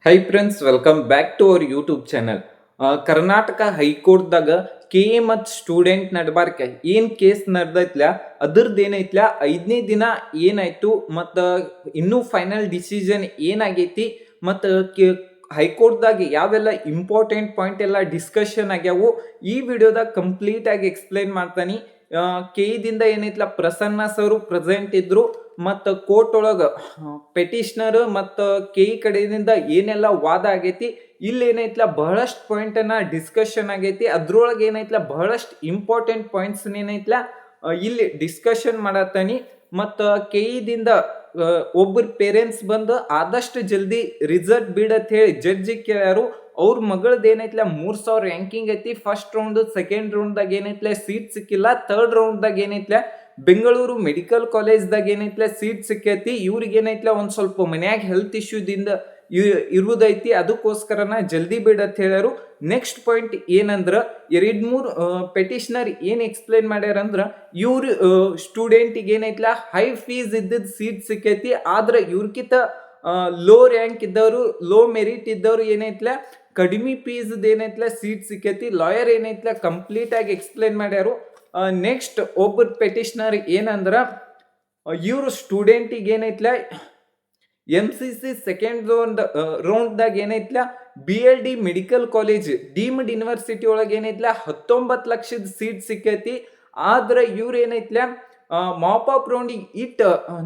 High friends, welcome back to our YouTube channel. Karnataka ಹೈಕೋರ್ಟ್ದಾಗ K A ಮತ್ತು student ನಡ್ಬಾರ್ಕ ಏನು ಕೇಸ್ ನಡೆದೈತ್ಲ ಅದ್ರದ್ದು ಏನೈತ್ಲ 5ನೇ ದಿನ ಏನಾಯ್ತು ಮತ್ತು ಇನ್ನೂ ಫೈನಲ್ ಡಿಸಿಷನ್ ಏನಾಗೈತಿ ಮತ್ತು ಹೈಕೋರ್ಟ್ದಾಗ ಯಾವೆಲ್ಲ ಇಂಪಾರ್ಟೆಂಟ್ ಪಾಯಿಂಟ್ ಎಲ್ಲ ಡಿಸ್ಕಷನ್ ಆಗ್ಯಾವು ಈ ವಿಡಿಯೋದಾಗ ಕಂಪ್ಲೀಟ್ ಆಗಿ ಎಕ್ಸ್ಪ್ಲೈನ್ ಮಾಡ್ತಾನೆ. ಕೆ ಇದಿಂದ ಏನೈತ್ಲ ಪ್ರಸನ್ನ ಸರ್ ಪ್ರೆಸೆಂಟ್ ಇದ್ರು ಮತ್ತು ಕೋರ್ಟ್ ಒಳಗೆ ಪೆಟಿಷನರ್ ಮತ್ತು ಕೆ ಇ ಕಡೆಯಿಂದ ಏನೆಲ್ಲ ವಾದ ಆಗೈತಿ ಇಲ್ಲಿ ಏನೈತ್ಲ ಬಹಳಷ್ಟು ಪಾಯಿಂಟ್ ಅನ್ನ ಡಿಸ್ಕಷನ್ ಆಗೈತಿ. ಅದ್ರೊಳಗೆ ಏನೈತ್ಲ ಬಹಳಷ್ಟು ಇಂಪಾರ್ಟೆಂಟ್ ಪಾಯಿಂಟ್ಸ್ ಏನೈತ್ಲ ಇಲ್ಲಿ ಡಿಸ್ಕಷನ್ ಮಾಡತ್ತಾನಿ. ಮತ್ತು ಕೆ ಇದಿಂದ ಒಬ್ಬರು ಪೇರೆಂಟ್ಸ್ ಬಂದು ಆದಷ್ಟು ಜಲ್ದಿ ರಿಸಲ್ಟ್ ಬಿಡತ್ ಹೇಳಿ ಜಡ್ಜಿಗೆ ಕೇಳ್ಯಾರು. ಅವ್ರ ಮಗಳದ್ದು ಏನೈತ್ಲ 3000 ರ್ಯಾಂಕಿಂಗ್ ಐತಿ. ಫಸ್ಟ್ ರೌಂಡ್ ಸೆಕೆಂಡ್ ರೌಂಡ್ದಾಗ ಏನೈತ್ಲ ಸೀಟ್ ಸಿಕ್ಕಿಲ್ಲ. ಥರ್ಡ್ ರೌಂಡ್ದಾಗ ಏನೈತ್ಲ ಬೆಂಗಳೂರು ಮೆಡಿಕಲ್ ಕಾಲೇಜ್ದಾಗ ಏನೈತ್ಲ ಸೀಟ್ ಸಿಕ್ಕೈತಿ. ಇವ್ರಿಗೆ ಏನೈತ್ಲ ಒಂದ್ ಸ್ವಲ್ಪ ಮನ್ಯಾಗ ಹೆಲ್ತ್ ಇಶ್ಯೂದಿಂದ ಇರುವುದೈತಿ, ಅದಕ್ಕೋಸ್ಕರನ ಜಲ್ದಿ ಬಿಡತ್ ಹೇಳ್ಯಾರು. ನೆಕ್ಸ್ಟ್ ಪಾಯಿಂಟ್ ಏನಂದ್ರ 2-3 ಪೆಟಿಷನರ್ ಏನ್ ಎಕ್ಸ್ಪ್ಲೇನ್ ಮಾಡ್ಯಾರ ಅಂದ್ರ ಇವ್ರ ಸ್ಟೂಡೆಂಟಿಗೆ ಏನೈತ್ಲ ಹೈ ಫೀಸ್ ಇದ್ದದ್ ಸೀಟ್ ಸಿಕ್ಕೈತಿ. ಆದ್ರ ಇವ್ರಕಿತ ಲೋ ರ್ಯಾಂಕ್ ಇದ್ದವರು, ಲೋ ಮೆರಿಟ್ ಇದ್ದವ್ರು ಏನೈತ್ಲ ಕಡಿಮೆ ಫೀಸ್ ಏನೈತ್ಲ ಸೀಟ್ ಸಿಕ್ಕೈತಿ. ಲಾಯರ್ ಏನೈತ್ಲ ಕಂಪ್ಲೀಟ್ ಆಗಿ ಎಕ್ಸ್ಪ್ಲೇನ್ ಮಾಡ್ಯಾರು. ನೆಕ್ಸ್ಟ್ ಒಬ್ಬರು ಪೆಟಿಷನರ್ ಏನಂದ್ರ ಇವ್ರ ಸ್ಟೂಡೆಂಟಿಗೆ ಏನೈತ್ಲ MCC ಸೆಕೆಂಡ್ ರೌಂಡ್ದಾಗ ಏನೈತ್ಲ BLD medical college deemed university ಒಳಗೆ ಏನೈತ್ಲ 19 ಲಕ್ಷದ ಸೀಟ್ ಸಿಕ್ಕೈತಿ. ಆದ್ರೆ ಇವ್ರ ಏನೈತ್ಲ ಮಾಪ್ ಅಪ್ ರೌಂಡಿಗೆ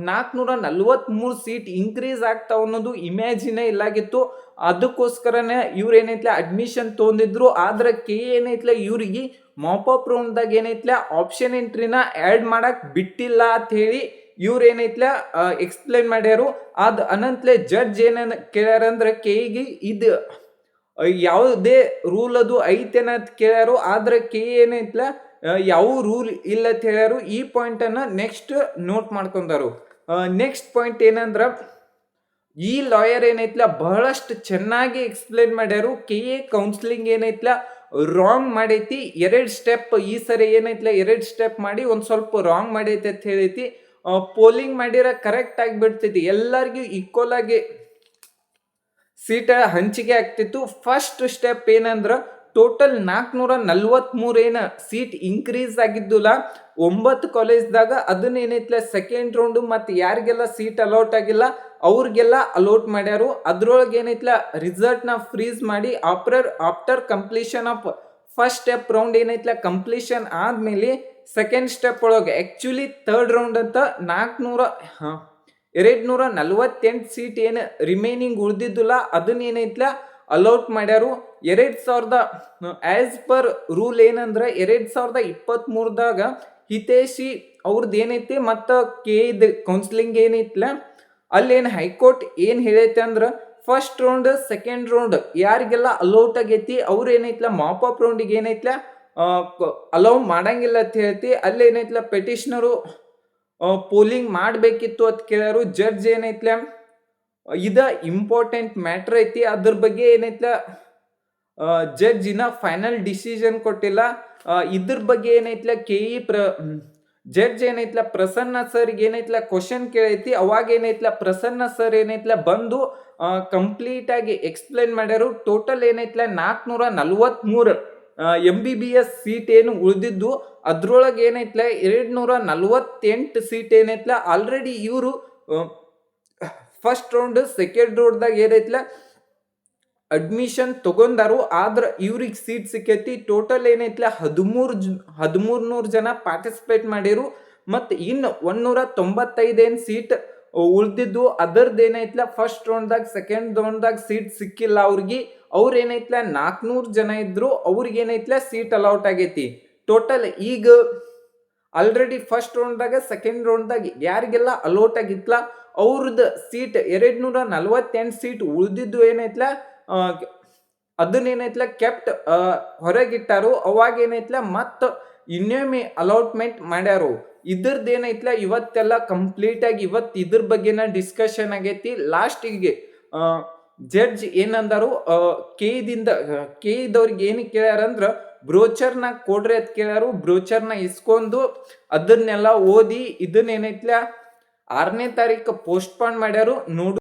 443 ಸೀಟ್ ಇನ್ಕ್ರೀಸ್ ಆಗ್ತಾವ ಅನ್ನೋದು ಇಮ್ಯಾಜಿನೇ ಇಲ್ಲಾಗಿತ್ತು. ಅದಕ್ಕೋಸ್ಕರನೇ ಇವ್ರ ಏನೈತ್ಲ ಅಡ್ಮಿಷನ್ ತೊಗೊಂಡಿದ್ರು. ಆದ್ರೆ ಕೆ ಏನೈತ್ಲ ಇವ್ರಿಗೆ ಮಾಪ್ ಅಪ್ ರೌಂಡ್ದಾಗ ಏನೈತ್ಲ ಆಪ್ಷನ್ ಎಂಟ್ರಿನ ಆ್ಯಡ್ ಮಾಡಕ್ ಬಿಟ್ಟಿಲ್ಲ ಅಂತ ಹೇಳಿ ಇವ್ರ ಏನೈತ್ಲ ಎಕ್ಸ್ಪ್ಲೇನ್ ಮಾಡ್ಯಾರು. ಅದ್ ಅನಂತಲೇ ಜಡ್ಜ್ ಏನನ್ನ ಕೇಳ್ಯಾರ ಅಂದ್ರೆ ಕೆಇಗೆ ಇದು ಯಾವುದೇ ರೂಲ್ ಅದು ಐತೆನ ಕೇಳ್ಯಾರು. ಆದ್ರೆ ಕೆ ಏನೈತ್ಲ ಯಾವ ರೂಲ್ ಇಲ್ಲ ಅಂತ ಹೇಳ್ಯಾರು. ಈ ಪಾಯಿಂಟ್ ಅನ್ನ ನೆಕ್ಸ್ಟ್ ನೋಟ್ ಮಾಡ್ಕೊಂಡಾರು. ನೆಕ್ಸ್ಟ್ ಪಾಯಿಂಟ್ ಏನಂದ್ರ ಈ ಲಾಯರ್ ಏನೈತ್ಲ ಬಹಳಷ್ಟು ಚೆನ್ನಾಗಿ ಎಕ್ಸ್ಪ್ಲೇನ್ ಮಾಡ್ಯಾರು. ಕೆ ಎ ಕೌನ್ಸಿಲಿಂಗ್ ಏನೈತ್ಲ ರಾಂಗ್ ಮಾಡೈತಿ. 2 ಸ್ಟೆಪ್ ಈ ಸರಿ ಏನೈತ್ಲ 2 ಸ್ಟೆಪ್ ಮಾಡಿ ಒಂದ್ ಸ್ವಲ್ಪ ರಾಂಗ್ ಮಾಡೈತಿ ಅಂತ ಹೇಳೈತಿ. ಪೋಲಿಂಗ್ ಮಾಡಿರ ಕರೆಕ್ಟ್ ಆಗಿ ಬಿಡ್ತೈತಿ, ಎಲ್ಲರಿಗೂ ಈಕ್ವಲ್ ಆಗಿ ಸೀಟ್ ಹಂಚಿಕೆ ಆಗ್ತಿತ್ತು. ಫಸ್ಟ್ ಸ್ಟೆಪ್ ಏನಂದ್ರ ಟೋಟಲ್ 443 ಏನ ಸೀಟ್ ಇನ್ಕ್ರೀಸ್ ಆಗಿದ್ದುಲ್ಲ 9 ಕಾಲೇಜ್ದಾಗ. ಅದನ್ನ ಏನೈತ್ಲ ಸೆಕೆಂಡ್ ರೌಂಡ್ ಮತ್ತೆ ಯಾರಿಗೆಲ್ಲ ಸೀಟ್ ಅಲೌಟ್ ಆಗಿಲ್ಲ ಅವ್ರಿಗೆಲ್ಲ ಅಲೌಟ್ ಮಾಡ್ಯಾರು. ಅದ್ರೊಳಗೆ ಏನೈತ್ಲ ರಿಸಲ್ಟ್ ನ ಫ್ರೀಸ್ ಮಾಡಿ after completion of first step round ಏನೈತ್ಲ ಕಂಪ್ಲೀಷನ್ ಆದ್ಮೇಲೆ ಸೆಕೆಂಡ್ ಸ್ಟೆಪ್ ಒಳಗೆ ಆಕ್ಚುಲಿ ಥರ್ಡ್ ರೌಂಡ್ ಅಂತ 248 ಸೀಟ್ ಏನು ರಿಮೈನಿಂಗ್ ಉಳಿದಿದ್ದಿಲ್ಲ ಅದನ್ನ ಏನೈತ್ಲ ಅಲೌಟ್ ಮಾಡ್ಯಾರು. 2000 ಆಸ್ ಪರ್ ರೂಲ್ ಏನಂದ್ರ 2023ದಾಗ ಹಿತೇಶಿ ಅವ್ರದ್ದು ಏನೈತಿ ಮತ್ತ ಕೆ ಕೌನ್ಸಿಲಿಂಗ್ ಏನೈತ್ಲ ಅಲ್ಲೇನು ಹೈಕೋರ್ಟ್ ಏನ್ ಹೇಳೈತೆ ಅಂದ್ರ ಫಸ್ಟ್ ರೌಂಡ್ ಸೆಕೆಂಡ್ ರೌಂಡ್ ಯಾರಿಗೆಲ್ಲ ಅಲೌಟ್ ಆಗೈತಿ ಅವ್ರ ಏನೈತ್ಲ ಮಾಪ್ ಅಪ್ ರೌಂಡಿಗೆ ಏನೈತ್ಲ ಅಲೌ ಮಾಡಂಗಿಲ್ಲ ಅಂತ ಹೇಳ್ತಿ. ಅಲ್ಲೇನೈತ್ಲ ಪೆಟಿಷನರು ಪೋಲಿಂಗ್ ಮಾಡಬೇಕಿತ್ತು ಅಂತ ಕೇಳ್ಯಾರು. ಜಡ್ಜ್ ಏನೈತ್ಲ ಇದ ಇಂಪಾರ್ಟೆಂಟ್ ಮ್ಯಾಟ್ರ್ ಐತಿ, ಅದ್ರ ಬಗ್ಗೆ ಏನೈತ್ಲ ಜಡ್ಜ್ ಇನ್ನ ಫೈನಲ್ ಡಿಸಿಷನ್ ಕೊಟ್ಟಿಲ್ಲ. ಇದ್ರ ಬಗ್ಗೆ ಏನೈತ್ಲ ಜಡ್ಜ್ ಏನೈತ್ಲ ಪ್ರಸನ್ನ ಸರ್ ಏನೈತ್ಲ ಕ್ವಶನ್ ಕೇಳೈತಿ. ಅವಾಗ ಏನೈತ್ಲ ಪ್ರಸನ್ನ ಸರ್ ಏನೈತ್ಲ ಬಂದು ಕಂಪ್ಲೀಟ್ ಆಗಿ ಎಕ್ಸ್ಪ್ಲೇನ್ ಮಾಡ್ಯಾರು. ಟೋಟಲ್ ಏನೈತ್ಲ 443 MBBS ಸೀಟ್ ಏನು ಉಳಿದಿದ್ದು ಅದ್ರೊಳಗೆ ಏನೈತ್ಲ 248 ಸೀಟ್ ಏನೈತ್ಲ ಆಲ್ರೆಡಿ ಇವರು ಫಸ್ಟ್ ರೌಂಡ್ ಸೆಕೆಂಡ್ ರೌಂಡ್ದಾಗ ಏನೈತ್ಲ ಅಡ್ಮಿಷನ್ ತಗೊಂಡಾರು. ಆದ್ರ ಇವ್ರಿಗೆ ಸೀಟ್ ಸಿಕ್ಕೈತಿ. ಟೋಟಲ್ ಏನೈತ್ಲ 1300 ಜನ ಪಾರ್ಟಿಸಿಪೇಟ್ ಮಾಡಿರು. ಮತ್ತು ಇನ್ನು 195 ಸೀಟ್ ಉಳ್ದಿದ್ದು ಅದರದ್ದು ಏನೈತ್ಲ ಫಸ್ಟ್ ರೌಂಡ್ದಾಗ ಸೆಕೆಂಡ್ ರೌಂಡ್ದಾಗ ಸೀಟ್ ಸಿಕ್ಕಿಲ್ಲ ಅವ್ರಿಗೆ. ಅವ್ರ ಏನೈತ್ಲ 400 ಜನ ಇದ್ರು, ಅವ್ರಿಗೆ ಏನೈತ್ಲ ಸೀಟ್ ಅಲೌಟ್ ಆಗೈತಿ. ಟೋಟಲ್ ಈಗ ಆಲ್ರೆಡಿ ಫಸ್ಟ್ ರೌಂಡ್ದಾಗ ಸೆಕೆಂಡ್ ರೌಂಡ್ದಾಗ ಯಾರಿಗೆಲ್ಲ ಅಲೌಟ್ ಆಗಿತ್ಲ ಅವ್ರದ್ದು ಸೀಟ್ 248 ಸೀಟ್ ಉಳ್ದಿದ್ದು ಏನೈತ್ಲ ಅದನ್ನೇನೈತ್ಲ ಕೆಪ್ಟ್ ಹೊರಗಿಟ್ಟಾರು. ಅವಾಗ ಏನೈತ್ಲ ಮತ್ತ ಇನ್ನೊಮ್ಮೆ ಅಲೌಟ್ಮೆಂಟ್ ಮಾಡ್ಯಾರು. ಇದ್ರದ್ದು ಏನೈತ್ಲ ಇವತ್ತೆಲ್ಲ ಕಂಪ್ಲೀಟ್ ಆಗಿ ಇದ್ರ ಬಗ್ಗೆನ ಡಿಸ್ಕಷನ್ ಆಗೈತಿ. ಲಾಸ್ಟಿಗೆ ಜಡ್ಜ್ ಏನಂದಾರು ಕೆ ಇದ್ದವ್ರಿಗೆ ಏನು ಕೇಳ್ಯಾರಂದ್ರ ಬ್ರೋಚರ್ನ ಕೊಡ್ರಿ ಅಂತ ಕೇಳ್ಯಾರು. ಬ್ರೋಚರ್ನ ಇಸ್ಕೊಂಡು ಅದನ್ನೆಲ್ಲ ಓದಿ ಇದನ್ನೇನೈತ್ಲ 6ನೇ ತಾರೀಕು ಪೋಸ್ಟ್ಪಾನ್ ಮಾಡ್ಯಾರು. ನೋಡು